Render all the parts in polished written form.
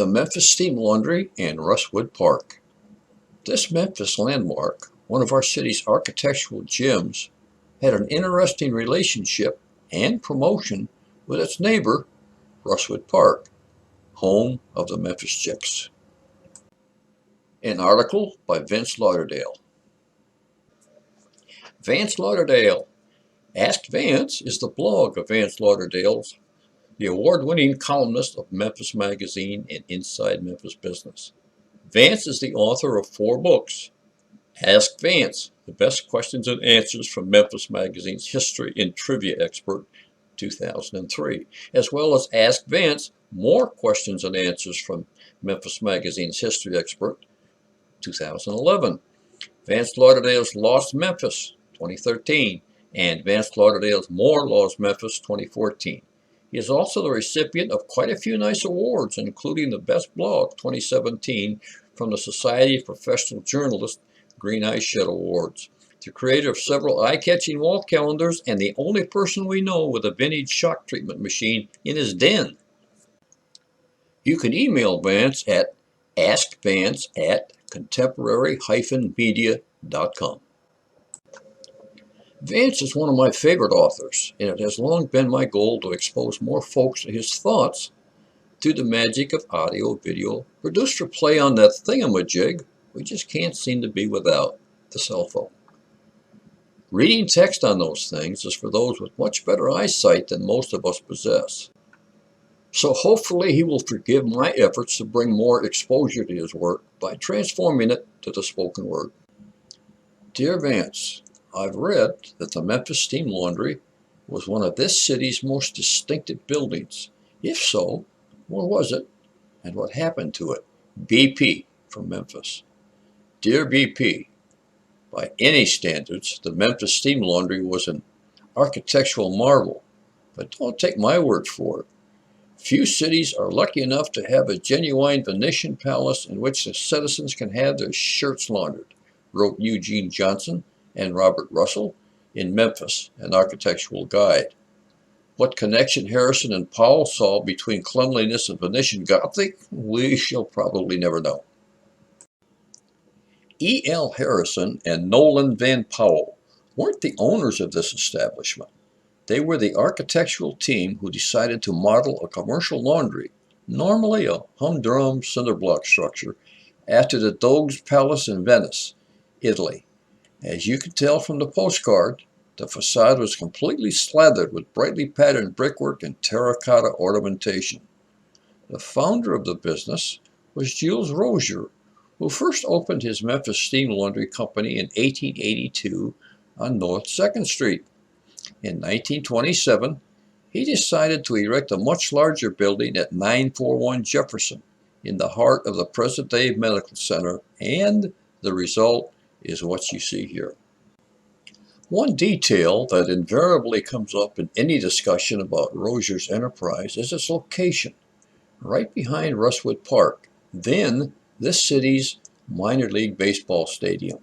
the Memphis Steam Laundry and Russwood Park. This Memphis landmark, one of our city's architectural gems, had an interesting relationship and promotion with its neighbor, Russwood Park, home of the Memphis Chicks. An article by Vance Lauderdale. Vance Lauderdale. Ask Vance is the blog of Vance Lauderdale, the award-winning columnist of Memphis Magazine and Inside Memphis Business. Vance is the author of 4 books. Ask Vance, the best questions and answers from Memphis Magazine's history and trivia expert, 2003, as well as Ask Vance, more questions and answers from Memphis Magazine's history expert, 2011. Vance Lauderdale's Lost Memphis, 2013, and Vance Lauderdale's More Lost Memphis, 2014. He is also the recipient of quite a few nice awards, including the Best Blog 2017 from the Society of Professional Journalists Green Eye Shed Awards, the creator of several eye-catching wall calendars, and the only person we know with a vintage shock treatment machine in his den. You can email Vance at askvance@contemporary-media.com. Vance is one of my favorite authors, and it has long been my goal to expose more folks to his thoughts through the magic of audio, video, produced for play on that thingamajig we just can't seem to be without, the cell phone. Reading text on those things is for those with much better eyesight than most of us possess. So hopefully he will forgive my efforts to bring more exposure to his work by transforming it to the spoken word. Dear Vance, I've read that the Memphis Steam Laundry was one of this city's most distinctive buildings. If so, where was it and what happened to it? BP from Memphis. Dear BP, by any standards, the Memphis Steam Laundry was an architectural marvel, but don't take my word for it. Few cities are lucky enough to have a genuine Venetian palace in which the citizens can have their shirts laundered, wrote Eugene Johnson and Robert Russell in Memphis, an architectural guide. What connection Harrison and Powell saw between cleanliness and Venetian Gothic, we shall probably never know. E. L. Harrison and Nowland Van Powell weren't the owners of this establishment. They were the architectural team who decided to model a commercial laundry, normally a humdrum cinder block structure, after the Doge's Palace in Venice, Italy. As you can tell from the postcard, the facade was completely slathered with brightly patterned brickwork and terracotta ornamentation. The founder of the business was Jules Rozier, who first opened his Memphis Steam Laundry Company in 1882 on North 2nd Street. In 1927, he decided to erect a much larger building at 941 Jefferson, in the heart of the present-day medical center, and the result is what you see here. One detail that invariably comes up in any discussion about Rozier's enterprise is its location, right behind Russwood Park, then this city's minor league baseball stadium.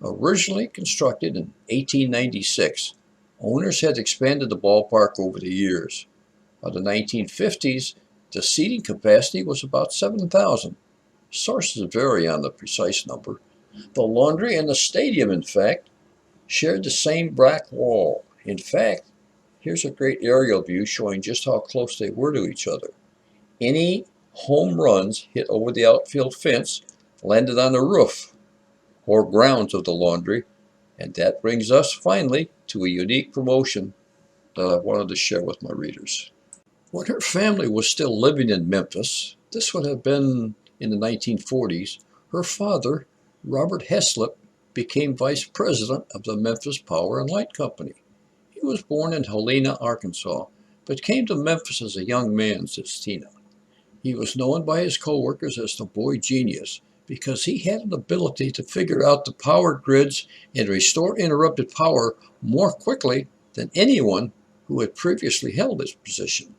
Originally constructed in 1896, owners had expanded the ballpark over the years. By the 1950s, the seating capacity was about 7,000. Sources vary on the precise number. The laundry and the stadium, in fact, shared the same black wall. In fact, here's a great aerial view showing just how close they were to each other. Any home runs hit over the outfield fence landed on the roof or grounds of the laundry, and that brings us finally to a unique promotion that I wanted to share with my readers. When her family was still living in Memphis, this would have been in the 1940s, her father, Robert Heslop, became vice president of the Memphis Power and Light Company. He was born in Helena, Arkansas, but came to Memphis as a young man, says Tina. He was known by his co-workers as the boy genius because he had an ability to figure out the power grids and restore interrupted power more quickly than anyone who had previously held his position.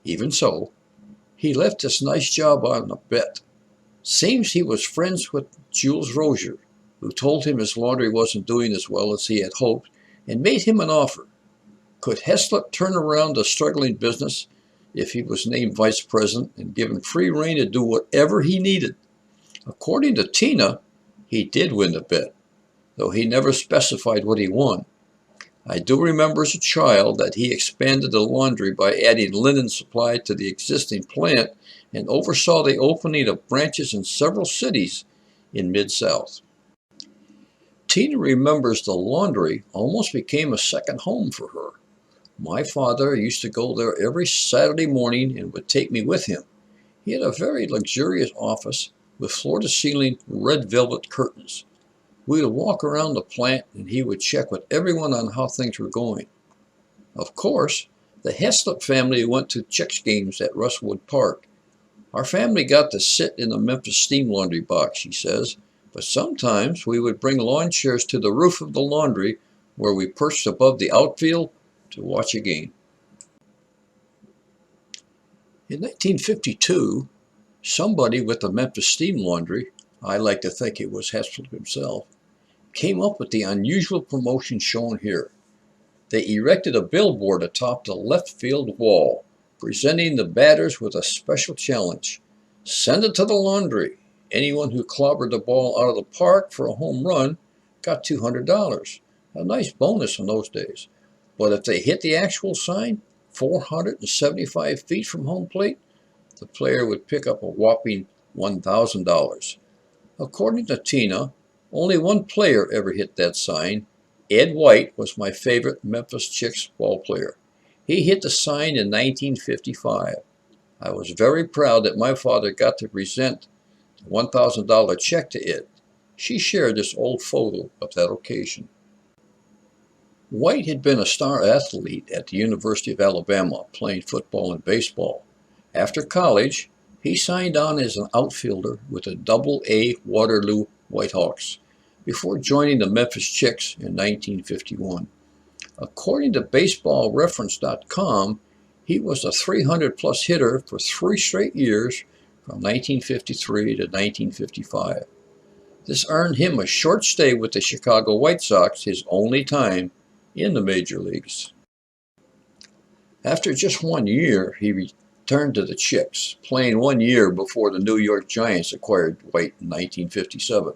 Even so, he left this nice job on a bet. Seems he was friends with Jules Rozier, who told him his laundry wasn't doing as well as he had hoped and made him an offer. Could Heslop turn around a struggling business if he was named vice president and given free rein to do whatever he needed. According to Tina, he did win the bet, though he never specified what he won. I do remember as a child that he expanded the laundry by adding linen supply to the existing plant and oversaw the opening of branches in several cities in Mid-South. Tina remembers the laundry almost became a second home for her. My father used to go there every Saturday morning and would take me with him. He had a very luxurious office with floor-to-ceiling red velvet curtains. We would walk around the plant and he would check with everyone on how things were going. Of course, the Heslop family went to Chicks games at Russwood Park. Our family got to sit in the Memphis Steam Laundry box, she says, but sometimes we would bring lawn chairs to the roof of the laundry where we perched above the outfield to watch a game. In 1952, somebody with the Memphis Steam Laundry, I like to think it was Heslop himself, came up with the unusual promotion shown here. They erected a billboard atop the left field wall, presenting the batters with a special challenge. Send it to the laundry. Anyone who clobbered the ball out of the park for a home run got $200. A nice bonus in those days. But if they hit the actual sign, 475 feet from home plate, the player would pick up a whopping $1,000. According to Tina, only one player ever hit that sign. Ed White was my favorite Memphis Chicks ball player. He hit the sign in 1955. I was very proud that my father got to present a $1,000 check to Ed. She shared this old photo of that occasion. White had been a star athlete at the University of Alabama, playing football and baseball. After college, he signed on as an outfielder with the Double-A Waterloo Whitehawks before joining the Memphis Chicks in 1951. According to baseballreference.com, he was a 300-plus hitter for 3 straight years from 1953 to 1955. This earned him a short stay with the Chicago White Sox, his only time in the major leagues. After just 1 year, he returned to the Chicks, playing 1 year before the New York Giants acquired White in 1957.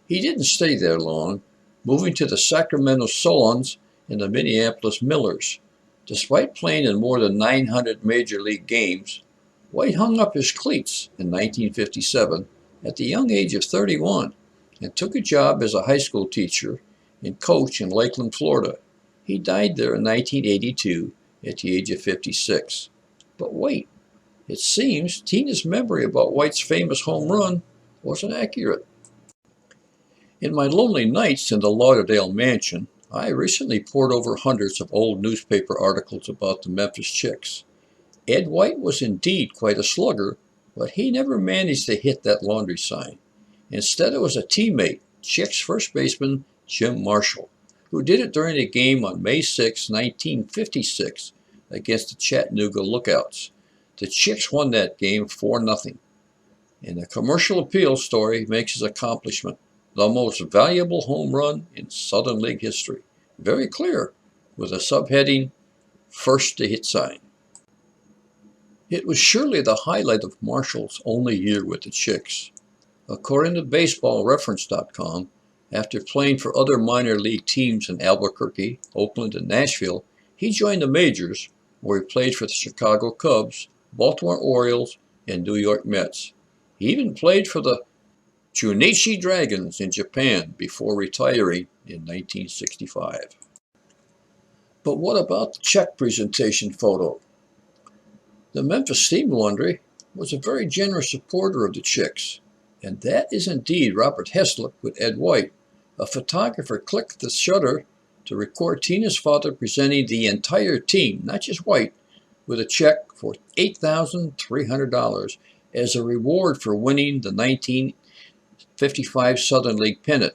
He didn't stay there long, moving to the Sacramento Solons and the Minneapolis Millers. Despite playing in more than 900 major league games, White hung up his cleats in 1957 at the young age of 31 and took a job as a high school teacher and coach in Lakeland, Florida. He died there in 1982 at the age of 56. But wait, it seems Tina's memory about White's famous home run wasn't accurate. In my lonely nights in the Lauderdale Mansion, I recently pored over hundreds of old newspaper articles about the Memphis Chicks. Ed White was indeed quite a slugger, but he never managed to hit that laundry sign. Instead, it was a teammate, Chicks first baseman Jim Marshall, who did it during a game on May 6, 1956, against the Chattanooga Lookouts. The Chicks won that game 4-0. And the commercial appeal story makes his accomplishment the most valuable home run in Southern League history. Very clear, with a subheading, First to Hit sign. It was surely the highlight of Marshall's only year with the Chicks. According to baseballreference.com, after playing for other minor league teams in Albuquerque, Oakland, and Nashville, he joined the majors, where he played for the Chicago Cubs, Baltimore Orioles, and New York Mets. He even played for the Chunichi Dragons in Japan before retiring in 1965. But what about the check presentation photo? The Memphis Steam Laundry was a very generous supporter of the Chicks, and that is indeed Robert Heslop with Ed White. A photographer clicked the shutter to record Tina's father presenting the entire team, not just White, with a check for $8,300 as a reward for winning the 1955 Southern League pennant.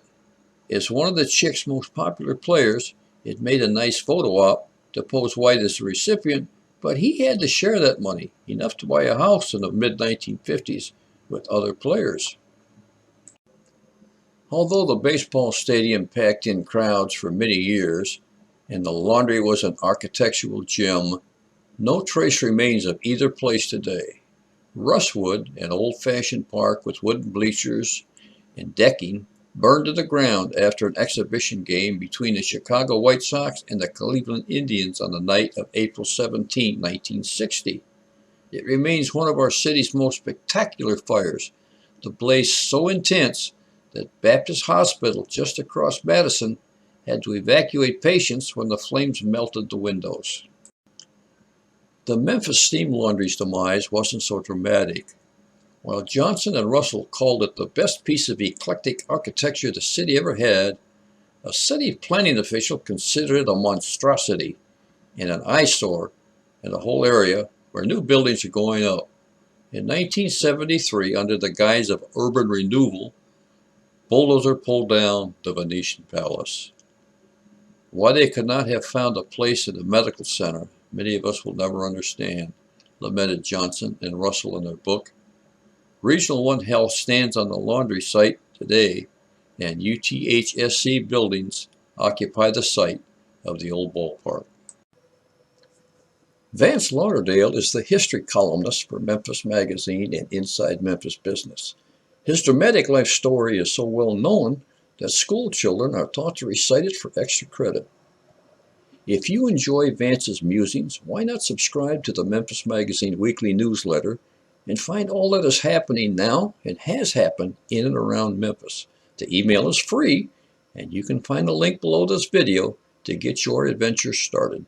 As one of the Chicks' most popular players, it made a nice photo op to pose White as the recipient, but he had to share that money, enough to buy a house in the mid-1950s, with other players. Although the baseball stadium packed in crowds for many years, and the laundry was an architectural gem, No trace remains of either place today. Russwood, an old-fashioned park with wooden bleachers and decking, burned to the ground after an exhibition game between the Chicago White Sox and the Cleveland Indians on the night of April 17, 1960. It remains one of our city's most spectacular fires, the blaze so intense that Baptist Hospital, just across Madison, had to evacuate patients when the flames melted the windows. The Memphis Steam Laundry's demise wasn't so dramatic. While Johnson and Russell called it the best piece of eclectic architecture the city ever had, a city planning official considered it a monstrosity and an eyesore in the whole area where new buildings are going up. In 1973, under the guise of urban renewal, bulldozer pulled down the Venetian Palace. Why they could not have found a place in the medical center, many of us will never understand, lamented Johnson and Russell in their book. Regional One Health stands on the laundry site today, and UTHSC buildings occupy the site of the old ballpark. Vance Lauderdale is the history columnist for Memphis Magazine and Inside Memphis Business. His dramatic life story is so well known that school children are taught to recite it for extra credit. If you enjoy Vance's musings, why not subscribe to the Memphis Magazine weekly newsletter and find all that is happening now and has happened in and around Memphis? The email is free, and you can find a link below this video to get your adventure started.